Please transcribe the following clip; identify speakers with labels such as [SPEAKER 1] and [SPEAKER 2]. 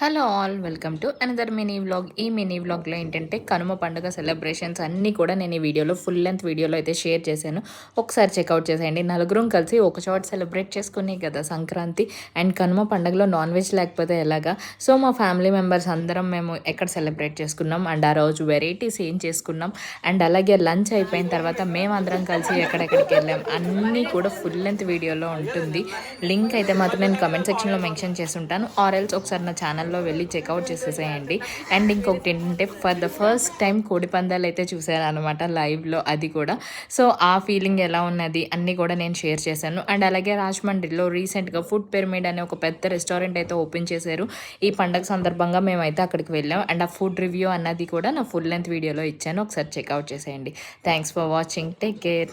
[SPEAKER 1] Hello all welcome to another mini vlog. ఈ mini వ్లాగ్లో ఏంటంటే కనుమ పండుగ సెలబ్రేషన్స్ అన్నీ కూడా నేను ఈ వీడియోలో ఫుల్ లెంత్ వీడియోలో అయితే షేర్ చేశాను. ఒకసారి చెక్అవుట్ చేసేయండి. నలుగురం కలిసి ఒక చోట సెలబ్రేట్ చేసుకునే కదా సంక్రాంతి. అండ్ కనుమ పండుగలో నాన్ వెజ్ లేకపోతే ఎలాగా. సో మా ఫ్యామిలీ మెంబర్స్ అందరం మేము ఎక్కడ సెలబ్రేట్ చేసుకున్నాం అండ్ ఆ రోజు వెరైటీస్ ఏం చేసుకున్నాం అండ్ అలాగే లంచ్ అయిపోయిన తర్వాత మేమందరం కలిసి ఎక్కడెక్కడికి వెళ్ళాం అన్నీ కూడా ఫుల్ లెంత్ వీడియోలో ఉంటుంది. లింక్ అయితే మాత్రం నేను కమెంట్ సెక్షన్లో మెన్షన్ చేస్తుంటాను. ఆర్ ఎల్స్ ఒకసారి నా ఛానల్లో వెళ్ళి చెక్అవుట్ చేసేసేయండి. అండ్ ఇంకొకటి ఏంటంటే ఫర్ ద ఫస్ట్ టైం కోడిపందాలు అయితే చూశాను అనమాట లైవ్లో, అది కూడా. సో ఆ ఫీలింగ్ ఎలా ఉన్నది అన్నీ కూడా నేను షేర్ చేశాను. అండ్ అలాగే రాజమండ్రిలో రీసెంట్గా ఫుడ్ పిరమిడ్ అనే ఒక పెద్ద రెస్టారెంట్ అయితే ఓపెన్ చేశారు. ఈ పండగ సందర్భంగా మేమైతే అక్కడికి వెళ్ళాం. అండ్ ఆ ఫుడ్ రివ్యూ అన్నది కూడా నా ఫుల్ లెంత్ వీడియోలో ఇచ్చాను. ఒకసారి చెక్అవుట్ చేసేయండి. Thanks for watching. Take care.